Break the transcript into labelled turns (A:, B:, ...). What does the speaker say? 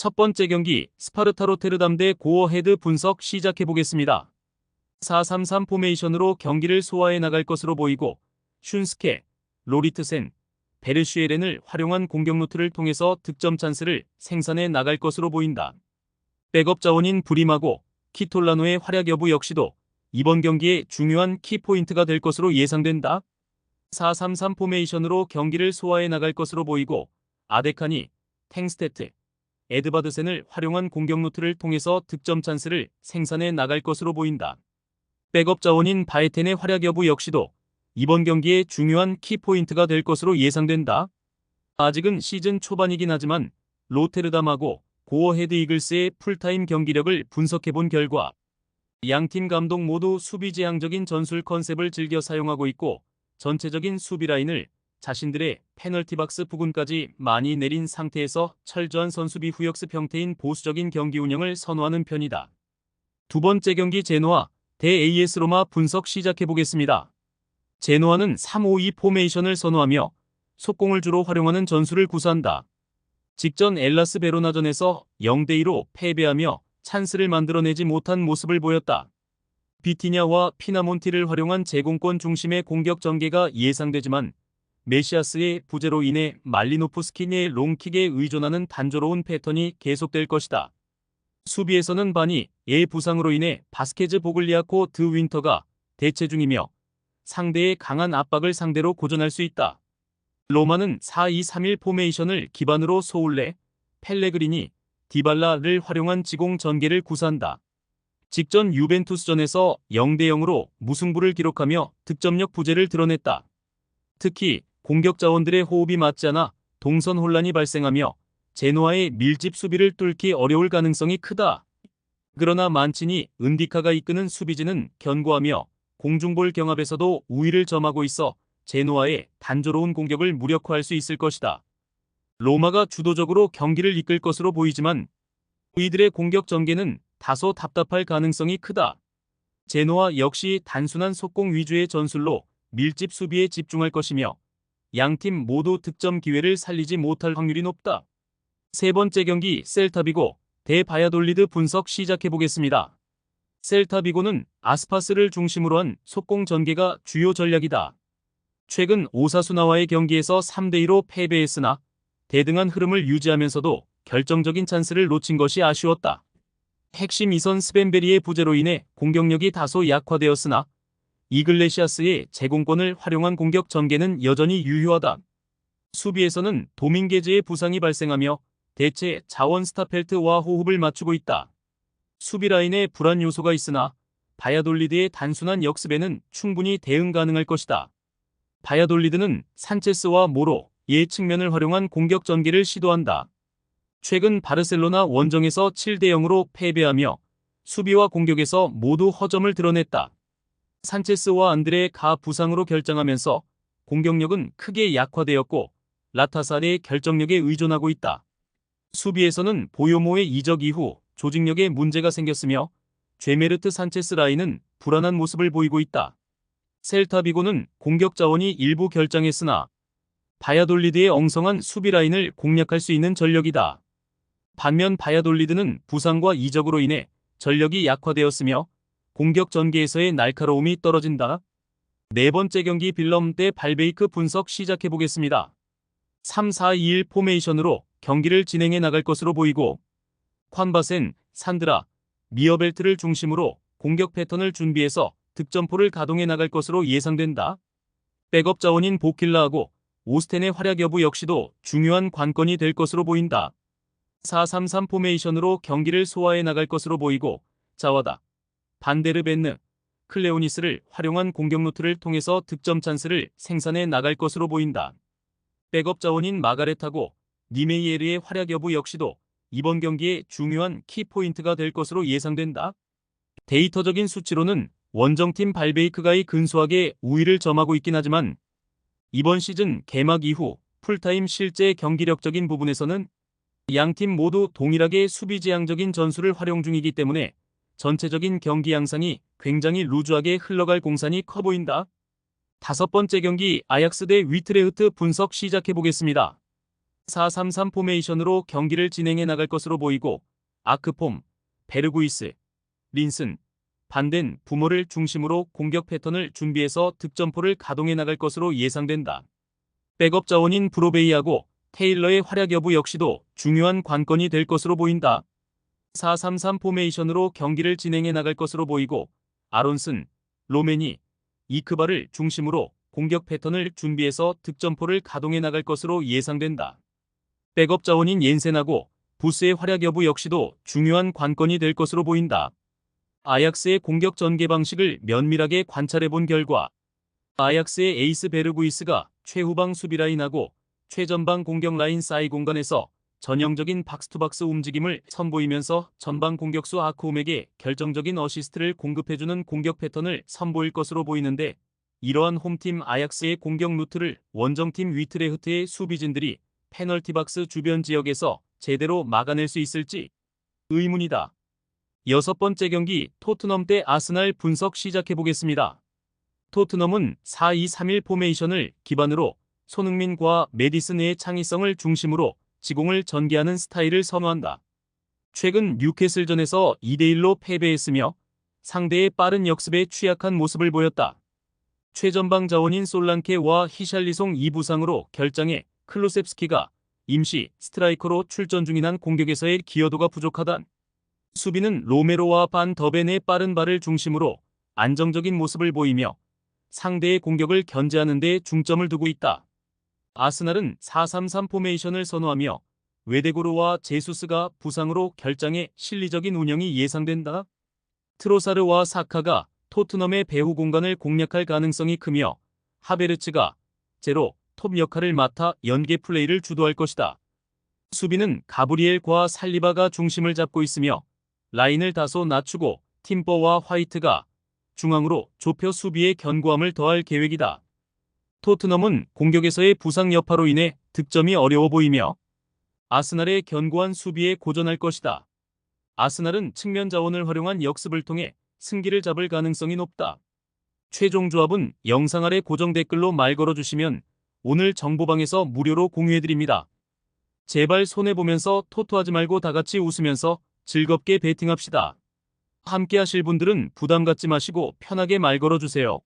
A: 첫 번째 경기 스파르타 로테르담 대 고어헤드 분석 시작해보겠습니다. 4-3-3 포메이션으로 경기를 소화해 나갈 것으로 보이고 슌스케, 로리트센, 베르슈에렌을 활용한 공격 루트를 통해서 득점 찬스를 생산해 나갈 것으로 보인다. 백업 자원인 브림하고 키톨라노의 활약 여부 역시도 이번 경기의 중요한 키포인트가 될 것으로 예상된다. 4-3-3 포메이션으로 경기를 소화해 나갈 것으로 보이고 아데카니, 탱스테트, 에드바드센을 활용한 공격 루트를 통해서 득점 찬스를 생산해 나갈 것으로 보인다. 백업 자원인 바에텐의 활약 여부 역시도 이번 경기의 중요한 키포인트가 될 것으로 예상된다. 아직은 시즌 초반이긴 하지만 로테르담하고 고어헤드 이글스의 풀타임 경기력을 분석해본 결과 양팀 감독 모두 수비지향적인 전술 컨셉을 즐겨 사용하고 있고 전체적인 수비 라인을 자신들의 페널티 박스 부근까지 많이 내린 상태에서 철저한 선수비 후역습 형태인 보수적인 경기 운영을 선호하는 편이다. 두 번째 경기 제노아 대 AS 로마 분석 시작해보겠습니다. 제노아는 3-5-2 포메이션을 선호하며 속공을 주로 활용하는 전술을 구사한다. 직전 엘라스 베로나전에서 0-2로 패배하며 찬스를 만들어내지 못한 모습을 보였다. 비티냐와 피나몬티를 활용한 제공권 중심의 공격 전개가 예상되지만 메시아스의 부재로 인해 말리노프스키니의 롱킥에 의존하는 단조로운 패턴이 계속될 것이다. 수비에서는 바니의 부상으로 인해 바스케즈 보글리아코 드 윈터가 대체 중이며 상대의 강한 압박을 상대로 고전할 수 있다. 로마는 4-2-3-1 포메이션을 기반으로 소울레, 펠레그리니, 디발라를 활용한 지공 전개를 구사한다. 직전 유벤투스전에서 0-0으로 무승부를 기록하며 득점력 부재를 드러냈다. 특히 공격 자원들의 호흡이 맞지 않아 동선 혼란이 발생하며 제노아의 밀집 수비를 뚫기 어려울 가능성이 크다. 그러나 만치니 은디카가 이끄는 수비진은 견고하며 공중볼 경합에서도 우위를 점하고 있어 제노아의 단조로운 공격을 무력화할 수 있을 것이다. 로마가 주도적으로 경기를 이끌 것으로 보이지만 이들의 공격 전개는 다소 답답할 가능성이 크다. 제노아 역시 단순한 속공 위주의 전술로 밀집 수비에 집중할 것이며 양팀 모두 득점 기회를 살리지 못할 확률이 높다. 세 번째 경기 셀타비고 대 바야돌리드 분석 시작해보겠습니다. 셀타비고는 아스파스를 중심으로 한 속공 전개가 주요 전략이다. 최근 오사수나와의 경기에서 3-2로 패배했으나 대등한 흐름을 유지하면서도 결정적인 찬스를 놓친 것이 아쉬웠다. 핵심 이선 스벤베리의 부재로 인해 공격력이 다소 약화되었으나 이글레시아스의 제공권을 활용한 공격 전개는 여전히 유효하다. 수비에서는 도밍게즈의 부상이 발생하며 대체 자원 스타펠트와 호흡을 맞추고 있다. 수비 라인에 불안 요소가 있으나 바야돌리드의 단순한 역습에는 충분히 대응 가능할 것이다. 바야돌리드는 산체스와 모로의 측면을 활용한 공격 전개를 시도한다. 최근 바르셀로나 원정에서 7-0으로 패배하며 수비와 공격에서 모두 허점을 드러냈다. 산체스와 안드레 가 부상으로 결장하면서 공격력은 크게 약화되었고 라타사르의 결정력에 의존하고 있다. 수비에서는 보요모의 이적 이후 조직력에 문제가 생겼으며 죄메르트 산체스 라인은 불안한 모습을 보이고 있다. 셀타비고는 공격 자원이 일부 결장했으나 바야돌리드의 엉성한 수비 라인을 공략할 수 있는 전력이다. 반면 바야돌리드는 부상과 이적으로 인해 전력이 약화되었으며 공격 전개에서의 날카로움이 떨어진다. 네 번째 경기 빌럼 대 발베이크 분석 시작해보겠습니다. 3-4-2-1 포메이션으로 경기를 진행해 나갈 것으로 보이고 콴바센, 산드라, 미어벨트를 중심으로 공격 패턴을 준비해서 득점포를 가동해 나갈 것으로 예상된다. 백업 자원인 보킬라하고 오스텐의 활약 여부 역시도 중요한 관건이 될 것으로 보인다. 4-3-3 포메이션으로 경기를 소화해 나갈 것으로 보이고 자와다, 반데르벤느, 클레오니스를 활용한 공격 루트를 통해서 득점 찬스를 생산해 나갈 것으로 보인다. 백업 자원인 마가렛하고 니메이에르의 활약 여부 역시도 이번 경기의 중요한 키포인트가 될 것으로 예상된다. 데이터적인 수치로는 원정팀 발베이크가이 근소하게 우위를 점하고 있긴 하지만 이번 시즌 개막 이후 풀타임 실제 경기력적인 부분에서는 양팀 모두 동일하게 수비지향적인 전술을 활용 중이기 때문에 전체적인 경기 양상이 굉장히 루즈하게 흘러갈 공산이 커 보인다. 다섯 번째 경기 아약스 대 위트레흐트 분석 시작해보겠습니다. 4-3-3 포메이션으로 경기를 진행해 나갈 것으로 보이고 아크폼, 베르구이스, 린슨, 반덴, 부모를 중심으로 공격 패턴을 준비해서 득점포를 가동해 나갈 것으로 예상된다. 백업 자원인 브로베이하고 테일러의 활약 여부 역시도 중요한 관건이 될 것으로 보인다. 4-3-3 포메이션으로 경기를 진행해 나갈 것으로 보이고 아론슨, 로메니, 이크바를 중심으로 공격 패턴을 준비해서 득점포를 가동해 나갈 것으로 예상된다. 백업 자원인 옌센하고 부스의 활약 여부 역시도 중요한 관건이 될 것으로 보인다. 아약스의 공격 전개 방식을 면밀하게 관찰해 본 결과 아약스의 에이스 베르구이스가 최후방 수비 라인하고 최전방 공격 라인 사이 공간에서 전형적인 박스투박스 움직임을 선보이면서 전방 공격수 아크홈에게 결정적인 어시스트를 공급해주는 공격 패턴을 선보일 것으로 보이는데 이러한 홈팀 아약스의 공격 루트를 원정팀 위트레흐트의 수비진들이 페널티 박스 주변 지역에서 제대로 막아낼 수 있을지 의문이다. 6번째 경기 토트넘 대 아스날 분석 시작해보겠습니다. 토트넘은 4-2-3-1 포메이션을 기반으로 손흥민과 메디슨의 창의성을 중심으로 지공을 전개하는 스타일을 선호한다. 최근 뉴캐슬전에서 2-1로 패배했으며 상대의 빠른 역습에 취약한 모습을 보였다. 최전방 자원인 솔랑케와 히샬리송 2부상으로 결장해 클루셉스키가 임시 스트라이커로 출전 중인 한 공격에서의 기여도가 부족하다. 수비는 로메로와 반 더벤의 빠른 발을 중심으로 안정적인 모습을 보이며 상대의 공격을 견제하는 데 중점을 두고 있다. 아스날은 4-3-3 포메이션을 선호하며 웨데고르와 제수스가 부상으로 결장해 실리적인 운영이 예상된다. 트로사르와 사카가 토트넘의 배후 공간을 공략할 가능성이 크며 하베르츠가 제로 톱 역할을 맡아 연계 플레이를 주도할 것이다. 수비는 가브리엘과 살리바가 중심을 잡고 있으며 라인을 다소 낮추고 팀버와 화이트가 중앙으로 좁혀 수비의 견고함을 더할 계획이다. 토트넘은 공격에서의 부상 여파로 인해 득점이 어려워 보이며 아스날의 견고한 수비에 고전할 것이다. 아스날은 측면 자원을 활용한 역습을 통해 승기를 잡을 가능성이 높다. 최종 조합은 영상 아래 고정 댓글로 말 걸어주시면 오늘 정보방에서 무료로 공유해드립니다. 제발 손해보면서 토토하지 말고 다같이 웃으면서 즐겁게 베팅합시다. 함께 하실 분들은 부담 갖지 마시고 편하게 말 걸어주세요.